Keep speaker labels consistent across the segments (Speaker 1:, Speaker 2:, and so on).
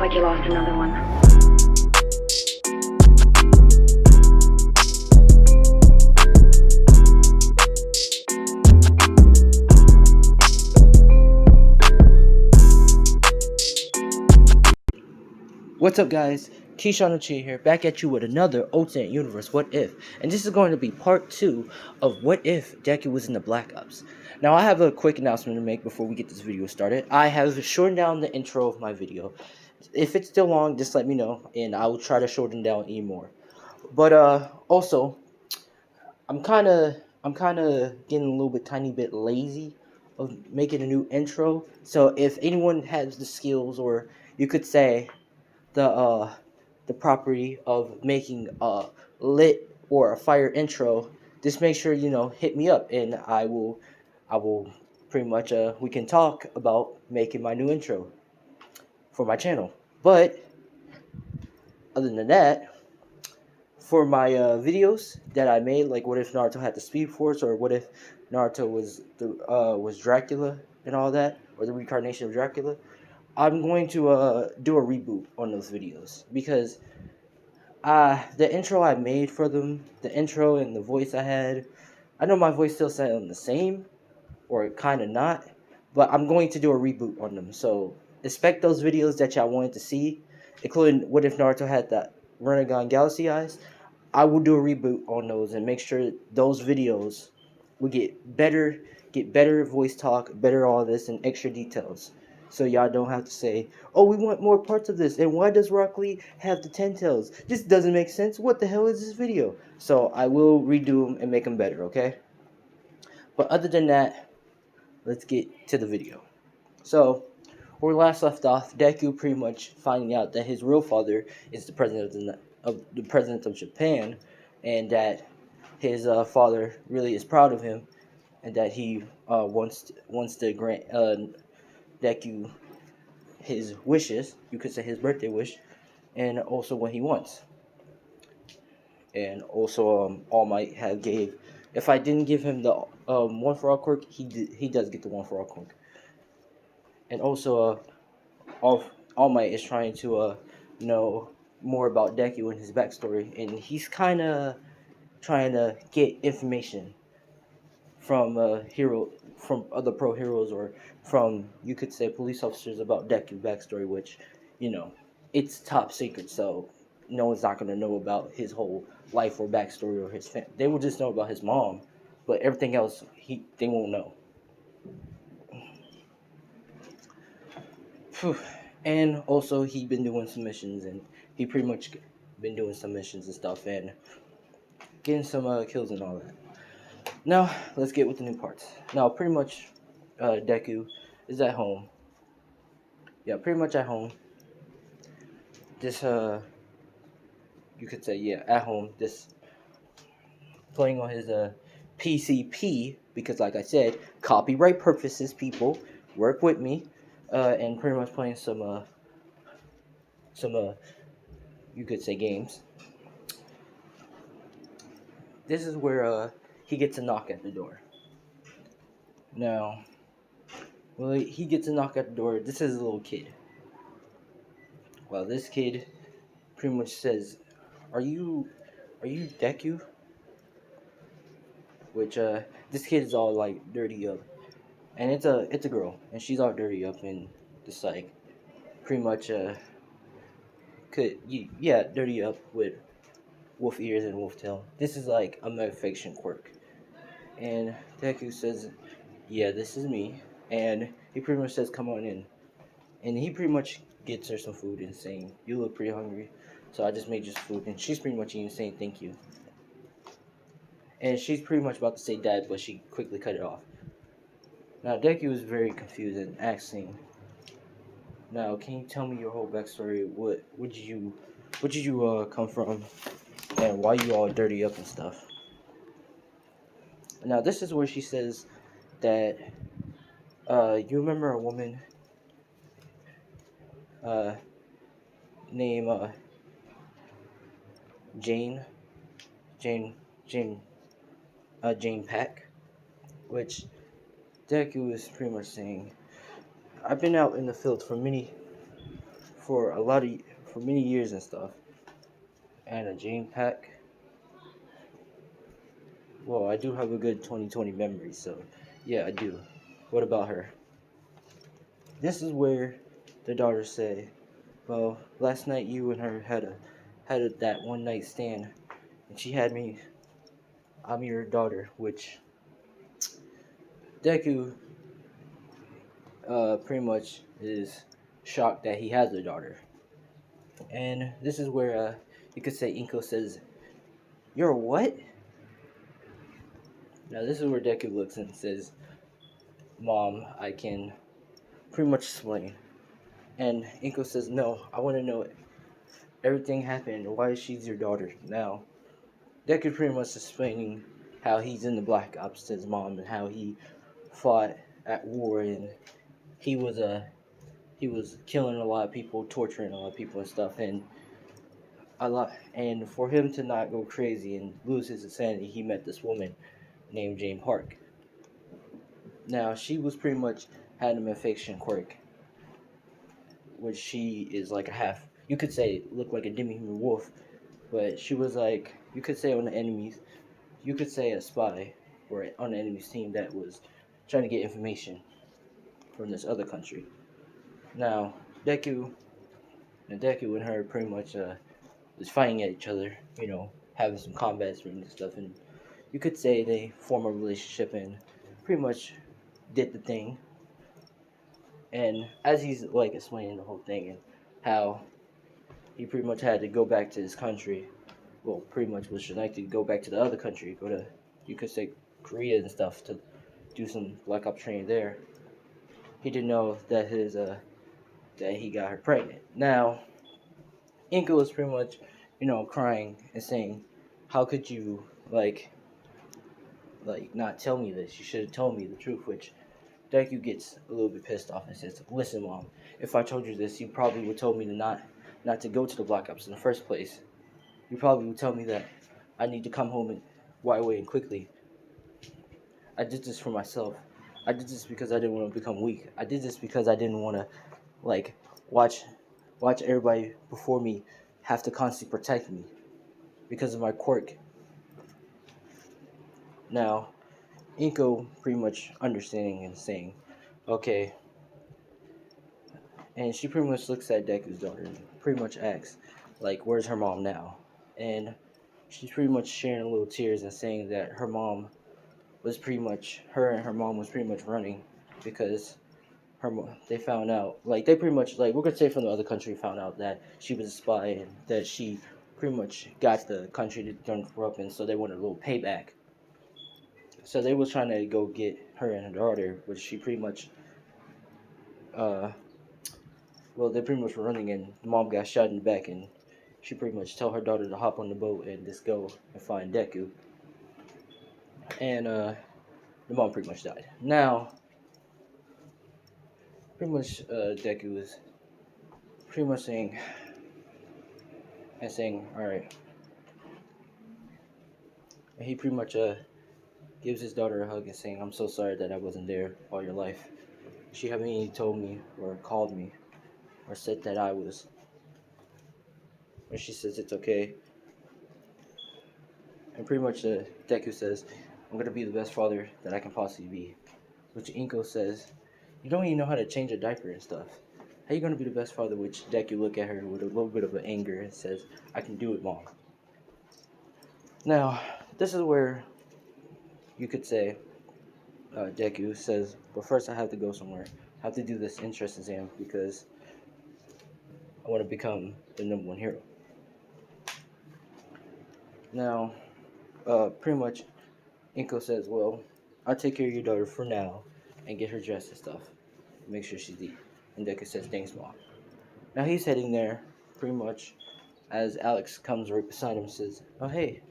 Speaker 1: like you lost another one.
Speaker 2: What's up, guys? Keyshawn Uchi here, back at you with another alternate universe What If, and this is going to be part 2 of What If Deku was in the Black Ops. Now, I have a quick announcement to make before we get this video started. I have shortened down the intro of my video. If it's still long, just let me know, and I will try to shorten down even more. But also, I'm kind of getting a little bit, tiny bit lazy of making a new intro. So if anyone has the skills, or you could say the property of making a lit or a fire intro, just make sure hit me up, and I will pretty much we can talk about making my new intro for my channel. But other than that, for my videos that I made, like what if Naruto had the Speed Force, or what if Naruto was Dracula and all that, or the reincarnation of Dracula, I'm going to do a reboot on those videos, because the intro I made for them, the intro and the voice I had, I know my voice still sounds the same, or kind of not, but I'm going to do a reboot on them. So expect those videos that y'all wanted to see, including what if Naruto had that Renegon Galaxy eyes. I will do a reboot on those and make sure those videos will get better voice talk, better all this, and extra details. So y'all don't have to say, "Oh, we want more parts of this," and why does Rock Lee have the 10 tails? This doesn't make sense. What the hell is this video? So I will redo them and make them better, okay? But other than that, let's get to the video. So, where we last left off, Deku pretty much finding out that his real father is the president of Japan, and that his father really is proud of him, and that he wants to grant Deku his wishes. You could say his birthday wish, and also what he wants. And also, All Might have gave. If I didn't give him the one for all quirk, he does get the one for all quirk. And also, All Might is trying to know more about Deku and his backstory, and he's kind of trying to get information from from other pro heroes, or from, you could say, police officers about Deku backstory, which, it's top secret, so no one's not gonna know about his whole life or backstory, or his family. They will just know about his mom, but everything else they won't know. Phew. And also, he been doing some missions, and he pretty much been doing some missions and stuff, and getting some kills and all that. Now, let's get with the new parts. Now, pretty much, Deku is at home. Yeah, pretty much at home. This, you could say, yeah, at home. This, playing on his PCP, because like I said, copyright purposes, people, work with me. And pretty much playing some, you could say, games. This is where, he gets a knock at the door. Now, well, he gets a knock at the door. This is a little kid. Well, this kid pretty much says, "Are you Deku?" Which this kid is all like dirty up, and it's a girl, and she's all dirty up, and just like pretty much dirty up with wolf ears and wolf tail. This is like a metafiction quirk, and Deku says, "Yeah, this is me," and he pretty much says, "Come on in," and he pretty much gets her some food and saying, "You look pretty hungry, so I just made you some food," and she's pretty much even saying thank you. And she's pretty much about to say dad, but she quickly cut it off. Now, Deku is very confused and asking, "Now, can you tell me your whole backstory? Where did you come from, and why you all dirty up and stuff?" Now, this is where she says that, you remember a woman named Jane, Jane, Jane, Jane Pack, which Deku is pretty much saying, "I've been out in the field for for many years and stuff. And a Jane Pack. Well, I do have a good 2020 memory, so yeah, I do. What about her? This is where the daughters say, "Well, last night you and her that one night stand, and she had me. I'm your daughter," which Deku pretty much is shocked that he has a daughter. And this is where you could say Inko says, "You're what?" Now this is where Deku looks and says, "Mom, I can pretty much explain." And Inko says, "No, I want to know everything happened. Why she's your daughter?" Now Deku pretty much explaining how he's in the Black Ops to his mom and how he fought at war and he was he was killing a lot of people, torturing a lot of people and stuff, and a lot. And for him to not go crazy and lose his insanity, he met this woman named Jane Park. Now she was pretty much had an affection quirk, which she is like a half. You could say looked like a demi-human wolf, but she was like you could say on the enemies. You could say a spy or on the enemy's team that was trying to get information from this other country. Now Deku Deku and her pretty much was fighting at each other, having some combat scenes and stuff, and you could say they form a relationship and pretty much did the thing. And as he's like explaining the whole thing and how he pretty much had to go back to his country, well, pretty much was like to go back to the other country, go to you could say Korea and stuff to do some Black Ops training there. He didn't know that that he got her pregnant. Now Inko was pretty much, crying and saying, "How could you not tell me this? You should have told me the truth." Which Deku gets a little bit pissed off and says, "Listen, Mom, if I told you this, you probably would told me to not to go to the Black Ops in the first place. You probably would tell me that I need to come home and right away and quickly. I did this for myself. I did this because I didn't want to become weak. I did this because I didn't want to like watch everybody before me have to constantly protect me because of my quirk." Now, Inko pretty much understanding and saying, "Okay," and she pretty much looks at Deku's daughter and pretty much asks, like, "Where's her mom now?" And she's pretty much sharing a little tears and saying that her mom was pretty much her and her mom was pretty much running because they found out they pretty much we're gonna say from the other country found out that she was a spy and that she pretty much got the country to done corrupt and so they wanted a little payback. So they was trying to go get her and her daughter, which she pretty much uh they pretty much were running and the mom got shot in the back and she pretty much told her daughter to hop on the boat and just go and find Deku. And the mom pretty much died. Now pretty much Deku is pretty much saying, alright. And he pretty much gives his daughter a hug and saying, "I'm so sorry that I wasn't there all your life. She haven't even told me or called me or said that I was." And she says it's okay. And pretty much Deku says, "I'm going to be the best father that I can possibly be." Which Inko says, "You don't even know how to change a diaper and stuff. How you going to be the best father?" Which Deku look at her with a little bit of an anger and says, "I can do it, Mom." Now, this is where you could say Deku says, "But first I have to go somewhere. I have to do this entrance exam because I want to become the #1 hero." Now, pretty much, Inko says, "Well, I'll take care of your daughter for now and get her dressed and stuff. Make sure she's eat." And Deku says, "Thanks, Mom." Now he's heading there, pretty much, as Alex comes right beside him and says, oh hey,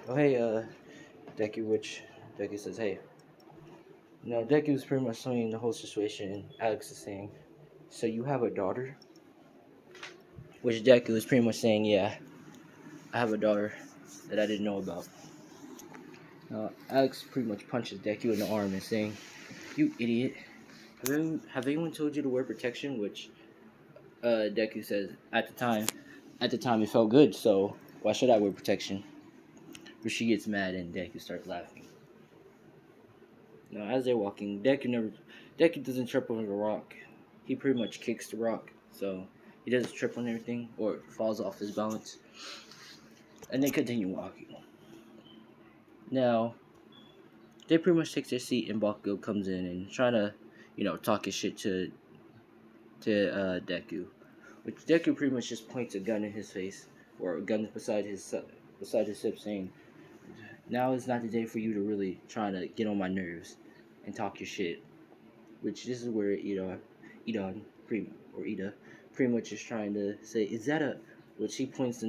Speaker 2: Deku," which Deku says, "Hey." Now Deku is pretty much explaining the whole situation, and Alex is saying, "So you have a daughter?" Which Deku is pretty much saying, "Yeah, I have a daughter that I didn't know about." Alex pretty much punches Deku in the arm and saying, "You idiot. Have anyone told you to wear protection?" Which Deku says, at the time it felt good, so why should I wear protection? But she gets mad and Deku starts laughing. Now, as they're walking, Deku doesn't trip on the rock. He pretty much kicks the rock, so he doesn't trip on everything or falls off his balance. And they continue walking. Now, they pretty much take their seat, and Bakugo comes in and trying to, talk his shit to Deku, which Deku pretty much just points a gun in his face or a gun beside his hip, saying, "Now is not the day for you to really try to get on my nerves and talk your shit." Which this is where Ida pretty much is trying to say, "Is that a?" Which he points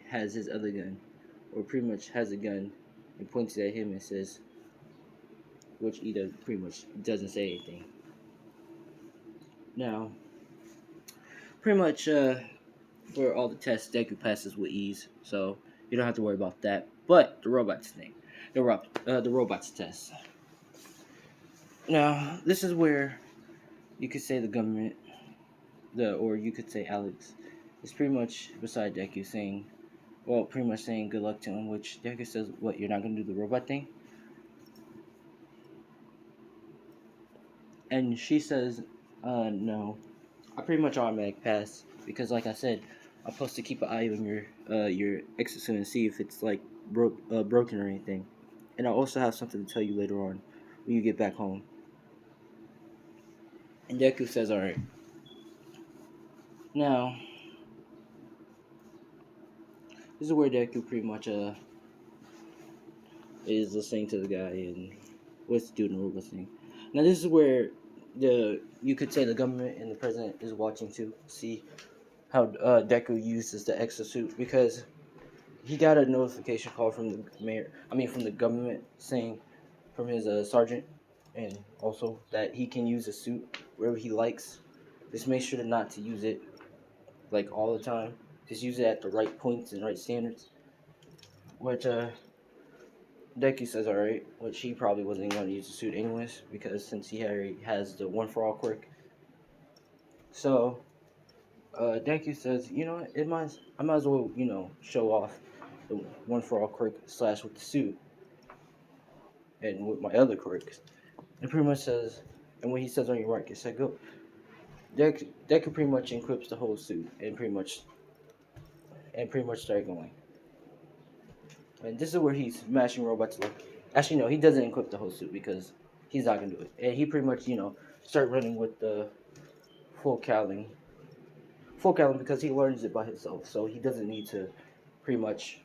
Speaker 2: has his other gun, or pretty much has a gun, and points it at him and says, which Ida pretty much doesn't say anything. Now, pretty much for all the tests, Deku passes with ease, so you don't have to worry about that. But the robots test. Now, this is where you could say the government, or you could say Alex, is pretty much beside Deku saying, pretty much saying good luck to him, which Deku says, "What, you're not gonna do the robot thing?" And she says, no. I pretty much automatic pass because, like I said, I'm supposed to keep an eye on your exosuit and see if it's like broken or anything. And I also have something to tell you later on when you get back home. And Deku says, "All right." Now, this is where Deku pretty much is listening to the guy and what's doing the robot thing. Now, this is where you could say the government and the president is watching to see how Deku uses the exosuit, because he got a notification call from from the government saying, from his sergeant, and also that he can use the suit wherever he likes. Just make sure not to use it like all the time. Just use it at the right points and right standards. Which Deku says alright, which he probably wasn't going to use the suit anyways, because since he already has the one for all quirk. So Deku says, you know, I might as well, show off the one for all quirk / with the suit and with my other quirks. And pretty much says, and when he says on your mark, get set, go. Deku pretty much equips the whole suit and pretty much start going. And this is where he's smashing robots. Actually, no, he doesn't equip the whole suit because he's not gonna do it. And he pretty much, start running with the full cowling because he learns it by himself. So he doesn't need to pretty much.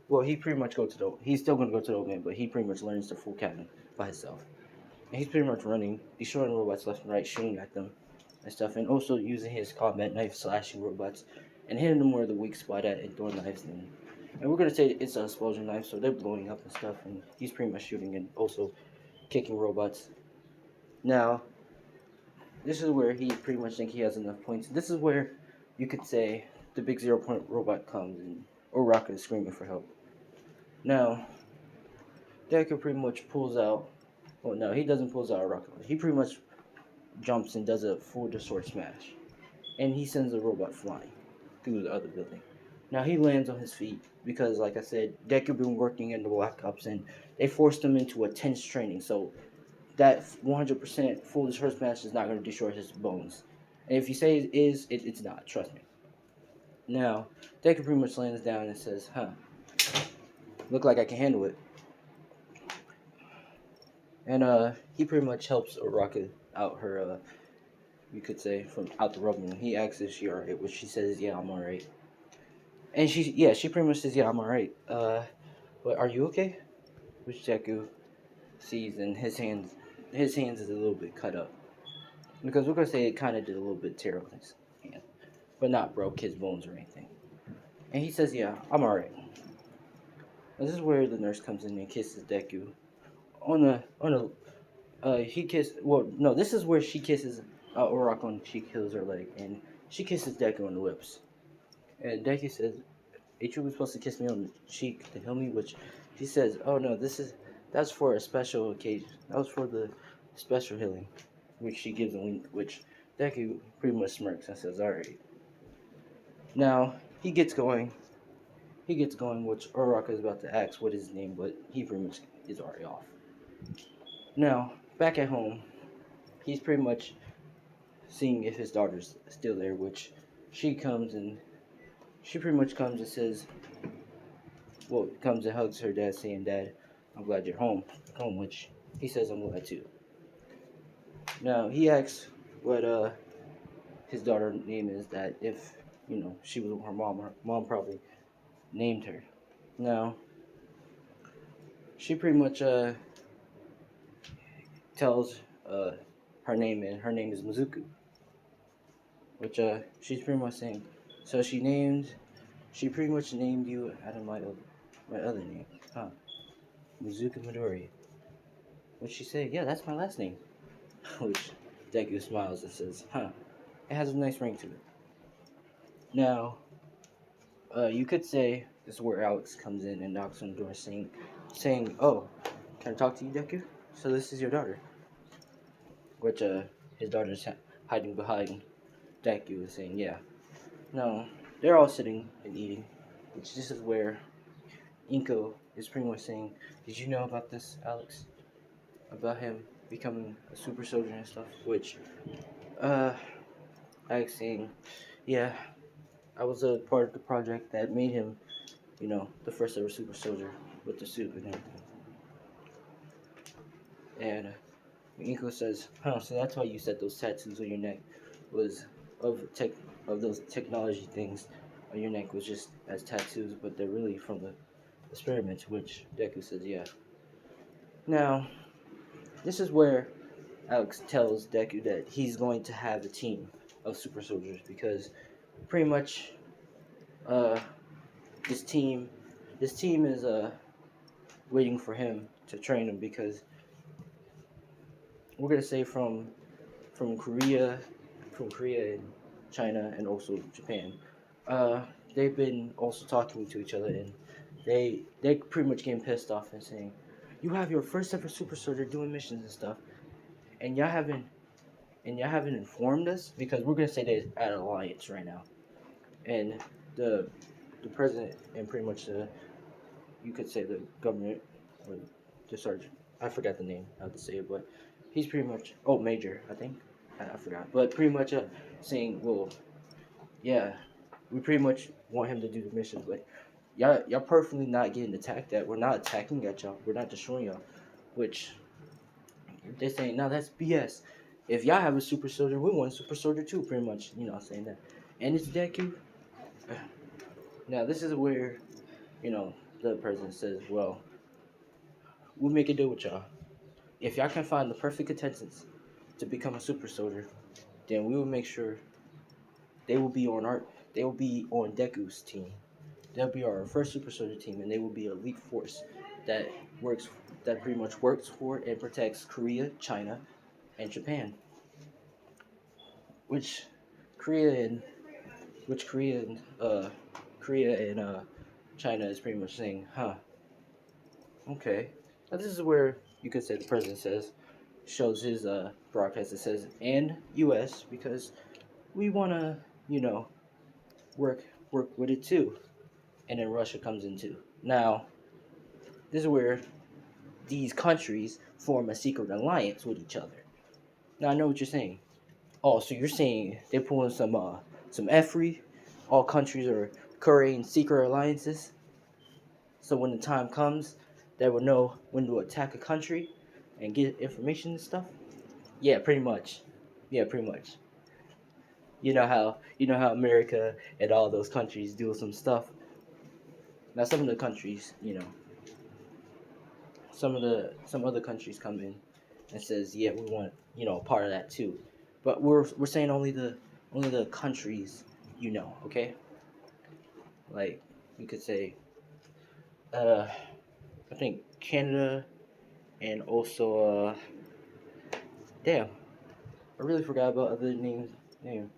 Speaker 2: Well, he pretty much he's still gonna go to the old man, but he pretty much learns the full cowling by himself. And he's pretty much running, destroying robots left and right, shooting at them and stuff, and also using his combat knife, slashing robots and hitting them where the weak spot at and throwing knives in. And we're gonna say it's an explosion knife, so they're blowing up and stuff, and he's pretty much shooting and also kicking robots. Now, this is where he pretty much think he has enough points. This is where you could say the big 0 point robot comes and or Rocket is screaming for help. Now, Deku pretty much pulls out. Well, no, he doesn't pull out a rocket. He pretty much jumps and does a full sword smash, and he sends the robot flying through the other building. Now he lands on his feet because, like I said, Deku been working in the Black Ops, and they forced him into intense training. So that 100% full sword smash is not going to destroy his bones. And if you say it is, it's not. Trust me. Now Deku pretty much lands down and says, "Huh, look like I can handle it." And he pretty much helps Rocket out her, you could say, from out the rubble. He asks if she alright, which she says, "Yeah, I'm alright." And she pretty much says, "Yeah, I'm alright. But are you okay?" Which Deku sees, and his hands is a little bit cut up, because we're gonna say it kind of did a little bit tear on his hand, but not broke his bones or anything. And he says, "Yeah, I'm alright." This is where the nurse comes in and kisses Deku he kissed. Well, no, this is where she kisses Uraraka when she kills her leg, and she kisses Deku on the lips. And Deku says, "Ain't you supposed to kiss me on the cheek to heal me?" Which she says, "Oh no, that's for a special occasion. That was for the special healing," which she gives a wink. Which Deku pretty much smirks and says, "Alright." Now he gets going. He gets going, which Uraraka is about to ask what is his name, but he pretty much is already off. Now back at home, he's pretty much seeing if his daughter's still there, which she comes and she pretty much comes and says, well, comes and hugs her dad, saying, "Dad, I'm glad you're home," which he says, "I'm glad too." Now he asks what his daughter's name is. That if she was her mom probably named her. Now she pretty much tells her name, and her name is Mizuku, which she's pretty much saying. So she pretty much named you out of my other name, huh? Mizuku Midori. Which she said, "Yeah, that's my last name." Which Deku smiles and says, "Huh, it has a nice ring to it." Now, you could say this is where Alex comes in and knocks on the door, saying, "Oh, can I talk to you, Deku? So this is your daughter." Which his daughter's hiding behind Deku and saying, "Yeah." Now, they're all sitting and eating, which this is where Inko is pretty much saying, "Did you know about this, Alex? About him becoming a super soldier and stuff?" Which, uh, Alex saying, "Yeah, I was a part of the project that made him, the first ever super soldier with the suit and everything." And Inko says, "Huh, so that's why you said those tattoos on your neck was of tech of those technology things on your neck was just as tattoos, but they're really from the experiments." Which Deku says, "Yeah." Now, this is where Alex tells Deku that he's going to have a team of super soldiers because pretty much uh, this team is waiting for him to train him because we're gonna say from Korea, and China and also Japan. Uh, they've been also talking to each other, and they pretty much getting pissed off and saying, "You have your first ever super soldier doing missions and stuff, and y'all haven't informed us because we're gonna say they're at an alliance right now." And the president and pretty much you could say the government or the sergeant, I forgot the name how to say it, but he's pretty much major, I think, I forgot, but pretty much saying, "Well, yeah, we pretty much want him to do the mission, but y'all perfectly not getting attacked at. We're not attacking at y'all. We're not destroying y'all." Which they're saying, "No, that's BS. If y'all have a super soldier, we want a super soldier too." Pretty much, saying that. And it's Deku. Now this is where the president says, "Well, we'll make a deal with y'all. If y'all can find the perfect contestants to become a super soldier, then we will make sure they will be on Deku's team. They'll be our first super soldier team, and they will be an elite force that works that pretty much works for and protects Korea, China, and Japan." Which Korea and which Korea and China is pretty much saying, "Huh, okay." Now this is where you could say the president shows his broadcast that says "and U.S." because we want to work with it too, and then Russia comes in too. Now this is where these countries form a secret alliance with each other. Now I know what you're saying. Oh, so you're saying they're pulling some effery? All countries are creating secret alliances, so when the time comes, they will know when to attack a country and get information and stuff. Yeah, pretty much. Yeah, pretty much. You know how America and all those countries do some stuff. Now some of the countries, some other countries come in and says, "Yeah, we want a part of that too," but we're saying only the countries, okay? Like you could say, uh, I think Canada and also damn, I really forgot about other names. Name,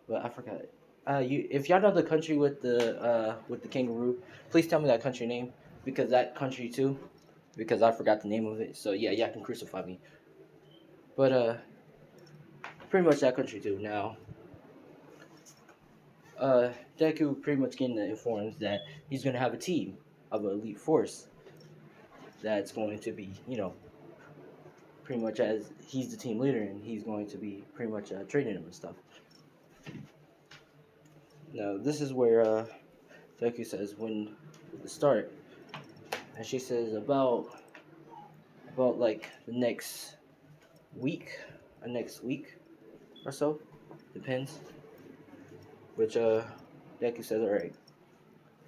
Speaker 2: but I forgot it. If y'all know the country with the kangaroo, please tell me that country name because that country too, because I forgot the name of it. So yeah, y'all can crucify me. But pretty much that country too. Now, uh, Deku pretty much getting informed that he's gonna have a team of an elite force that's going to be, pretty much as he's the team leader and he's going to be pretty much training him and stuff. Now, this is where Deku says when to start, and she says about like the week, next week or so, depends. Which Deku says, all right.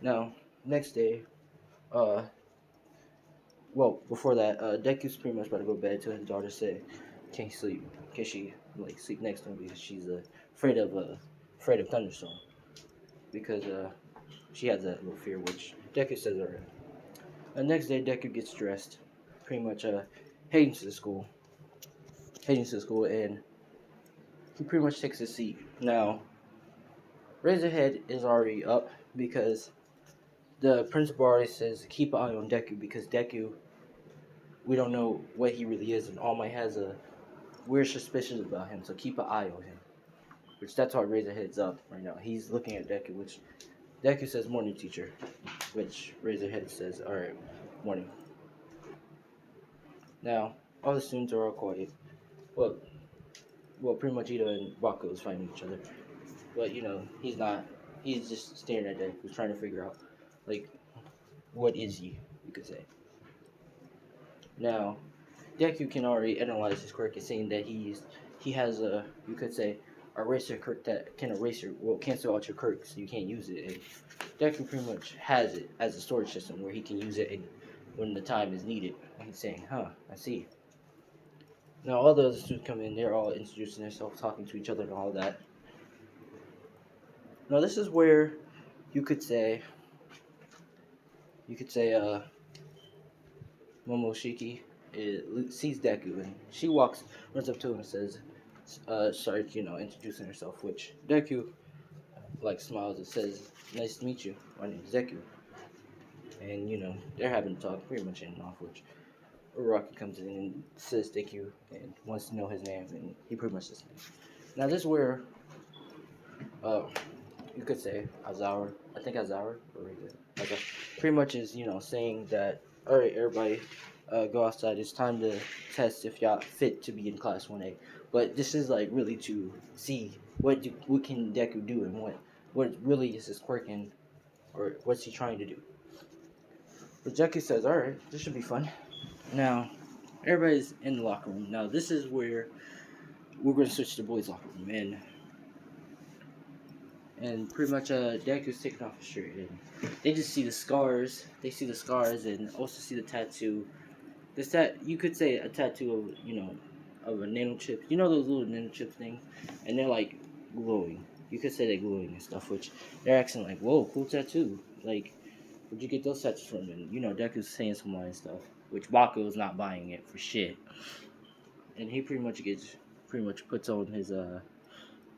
Speaker 2: Now, next day, uh, well, before that, Deku's pretty much about to go to bed. To his daughter say, "Can he sleep? Can she like sleep next to him because she's afraid of thunderstorm because she has that little fear." Which Deku says, all right. The next day, Deku gets dressed, pretty much heading to the school, and he pretty much takes his seat. Now, Razorhead is already up because the principal already says keep an eye on Deku because Deku, we don't know what he really is, and All Might has a weird suspicion about him, so keep an eye on him. Which that's why Razorhead's up right now. He's looking at Deku, which Deku says morning teacher, which Razorhead says alright, morning. Now, all the students are all quiet. Well, pretty much Ida and Bakugo is fighting each other. But, he's not. He's just staring at Deku, trying to figure out, like, what is he, you could say. Now, Deku can already analyze his quirk and saying that he has a, you could say, a eraser quirk that can cancel out your quirk so you can't use it. And Deku pretty much has it as a storage system where he can use it when the time is needed. And he's saying, I see. Now all the other students come in, they're all introducing themselves, talking to each other and all that. Now this is where you could say Momoshiki sees Deku and she runs up to him and says, starts, introducing herself, which Deku, like, smiles and says, nice to meet you, my name is Deku. And, they're having a talk, pretty much in and off, which Uraraka comes in and says Deku and wants to know his name, and he pretty much says name. Now this is where, you could say Azawa, or okay, pretty much is, saying that, alright, everybody, go outside. It's time to test if y'all fit to be in class 1A. But this is like really to see what can Deku do and what really is his quirk and or what's he trying to do. But Deku says, all right, this should be fun. Now, everybody's in the locker room. Now, this is where we're going to switch to the boys' locker room, and pretty much Deku's taking off his shirt, and they just see the scars. They see the scars and also see the tattoo. You could say a tattoo of a nano chip. You know those little nano chip things, and they're like glowing. You could say they're glowing and stuff, which they're acting like, whoa, cool tattoo. Like, where'd you get those tattoos from? And Deku's saying some line stuff, which Bakugo's not buying it for shit. And he pretty much puts on his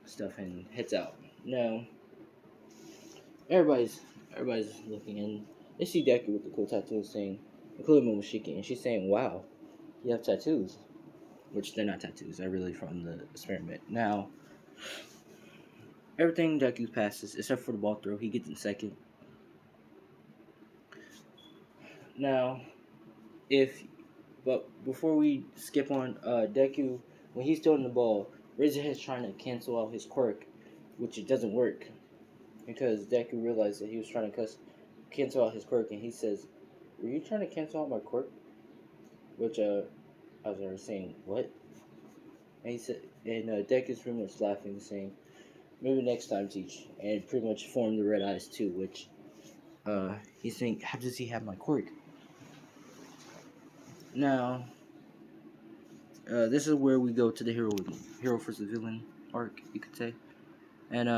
Speaker 2: stuff and heads out. Now, everybody's looking and they see Deku with the cool tattoos saying, including Momoshiki, and she's saying, wow, you have tattoos. Which they're not tattoos, they're really from the experiment. Now, everything Deku passes, except for the ball throw, he gets in second. Now, but before we skip on, Deku, when he's throwing the ball, Razorhead's trying to cancel out his quirk, which it doesn't work. Because Deku realized that he was trying to cancel out his quirk, and he says, were you trying to cancel out my quirk? Which, I was saying, what? And he said, and Deku's pretty much laughing, saying, maybe next time, teach. And pretty much formed the red eyes too, which, he's saying, how does he have my quirk? Now, this is where we go to the hero versus villain arc, you could say. And,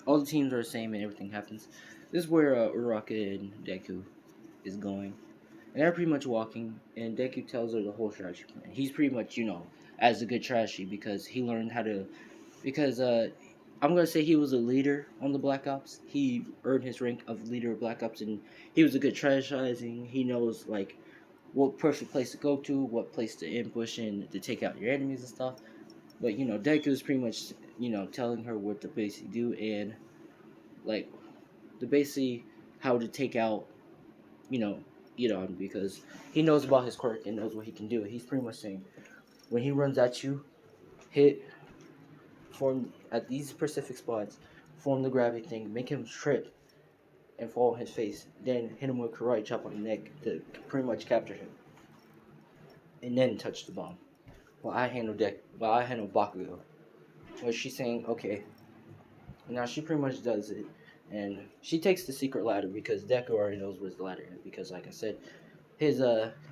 Speaker 2: all the teams are the same and everything happens. This is where, Uraraka and Deku is going. And they're pretty much walking, and Deku tells her the whole strategy plan. He's pretty much, as a good strategy because he learned how to, because, I'm going to say he was a leader on the Black Ops. He earned his rank of leader of Black Ops, and he was a good strategizing. He knows, like, what perfect place to go to, what place to ambush and to take out your enemies and stuff. But Deku is pretty much telling her what to basically do and like the basically how to take out you know Edon because he knows about his quirk and knows what he can do. He's pretty much saying when he runs at you, hit form at these specific spots, form the gravity thing, make him trip and fall on his face, then hit him with karate chop on the neck to pretty much capture him, and then touch the bomb. While I handle Bakugo. Where she's saying, okay, now she pretty much does it, and she takes the secret ladder because Deku already knows where's the ladder is. Because like I said, his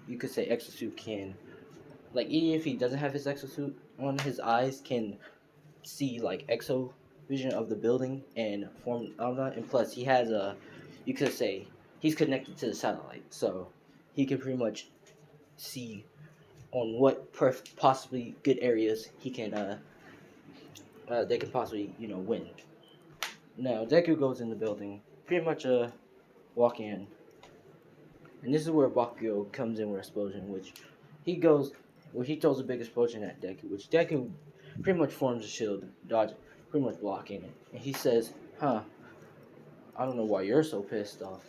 Speaker 2: you could say exosuit can, like even if he doesn't have his exosuit on, his eyes can see like exo vision of the building and form of that. And plus, he has a, you could say, he's connected to the satellite, so he can pretty much see on what possibly good areas he can they can possibly win. Now Deku goes in the building, pretty much walk in, and this is where Bakugo comes in with explosion, which he goes, he throws a big explosion at Deku, which Deku pretty much forms a shield, dodge, pretty much blocking it, and he says, "Huh, I don't know why you're so pissed off,"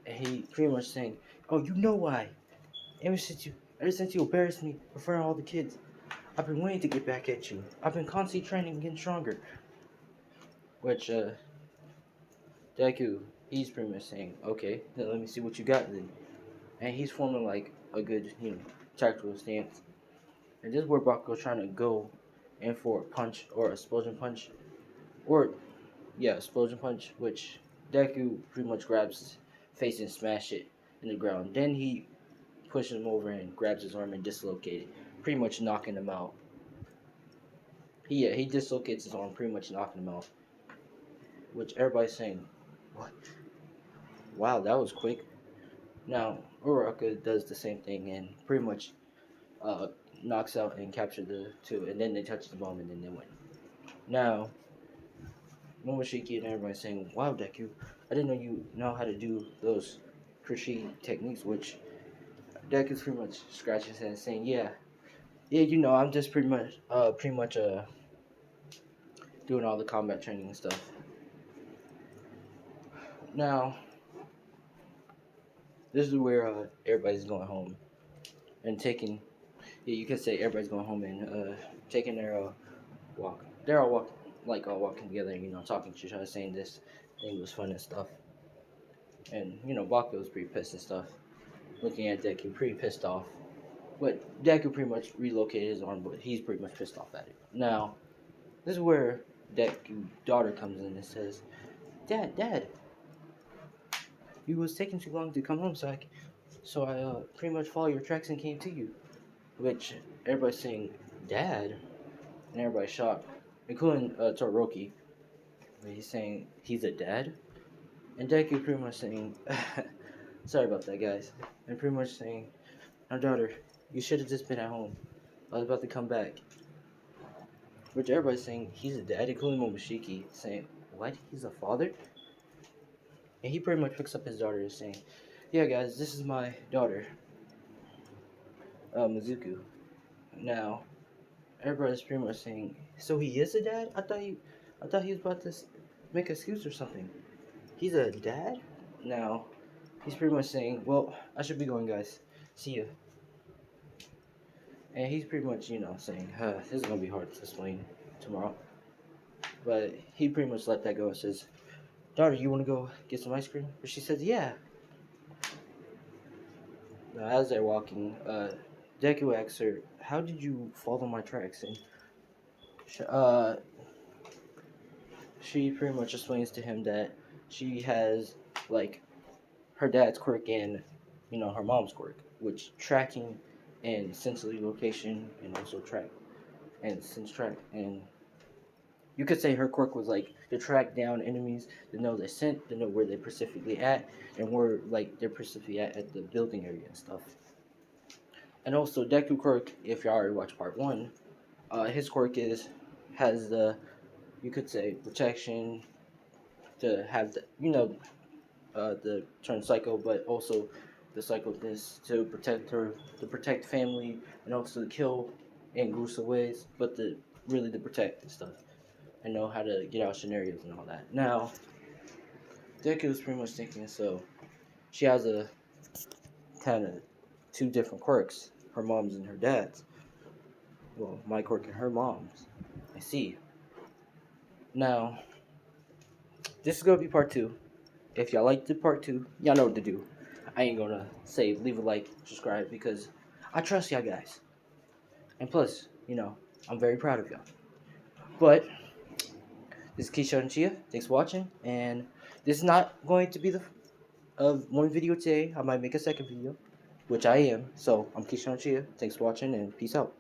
Speaker 2: and he pretty much saying, "Oh, you know why? Ever since you embarrassed me in front of all the kids, I've been waiting to get back at you. I've been constantly training and getting stronger." Which Deku, he's pretty much saying, "Okay, then let me see what you got then." And he's forming like a good, tactical stance. And this is where Bakugo's trying to go in for a punch or explosion punch, or yeah, explosion punch, which Deku pretty much grabs his face and smash it in the ground. Then he pushes him over and grabs his arm and dislocates it, pretty much knocking him out. He dislocates his arm, pretty much knocking him out. Which everybody's saying, "What? Wow, that was quick." Now Uraraka does the same thing and pretty much uh, knocks out and captures the two, and then they touch the bomb and then they win. Now Momoshiki and everybody saying, "Wow, Deku, I didn't know you know how to do those crochet techniques." Which Deku's pretty much scratching his head saying, "Yeah, I'm just pretty much doing all the combat training and stuff." Now this is where everybody's going home and taking. Yeah, you could say everybody's going home and taking their walk. They're all walking together, talking to each other, saying this thing was fun and stuff. And Bakugo's pretty pissed and stuff, looking at Deku, pretty pissed off. But Deku pretty much relocated his arm, but he's pretty much pissed off at it. Now, this is where Deku's daughter comes in and says, Dad, you was taking too long to come home, so I pretty much followed your tracks and came to you." Which everybody's saying, "Dad?" And everybody's shocked, including Todoroki. He's saying he's a dad, and Deku pretty much saying, "Sorry about that, guys," and pretty much saying, "Now, daughter, you should have just been at home. I was about to come back." Which everybody's saying he's a dad, including Momoshiki, saying, "What? He's a father?" And he pretty much picks up his daughter and saying, "Yeah, guys, this is my daughter, Mizuku." Now, everybody's pretty much saying, "So he is a dad? I thought he was about to make an excuse or something. He's a dad?" Now, he's pretty much saying, "Well, I should be going, guys. See ya." And he's pretty much, saying, "This is gonna be hard to explain tomorrow." But he pretty much let that go and says, "Daughter, you wanna go get some ice cream?" But she says, "Yeah." Now, as they're walking, Deku asks her, "How did you follow my tracks?" And uh, she pretty much explains to him that she has like her dad's quirk and her mom's quirk, which tracking and sensory location and also track and sense track, and you could say her quirk was like to track down enemies, to know their scent, to know where they're specifically at, and where like they're specifically at the building area and stuff. And also Deku quirk, if you already watched part one, his quirk has the, you could say, protection to have the the turn psycho, but also the psychoness to protect her, to protect family, and also to kill in gruesome ways, but really to protect and stuff, and know how to get out scenarios and all that. Now, Deku was pretty much thinking so. She has a kind of two different quirks, her mom's and her dad's. Well, my quirk and her mom's. I see. Now, this is gonna be part two. If y'all like the part two, y'all know what to do. I ain't gonna say leave a like, subscribe because I trust y'all guys. And plus, I'm very proud of y'all. But this is Keisha and Chia. Thanks for watching. And this is not going to be the of one video today. I might make a second video, which I am. So I'm Keisha and Chia. Thanks for watching and peace out.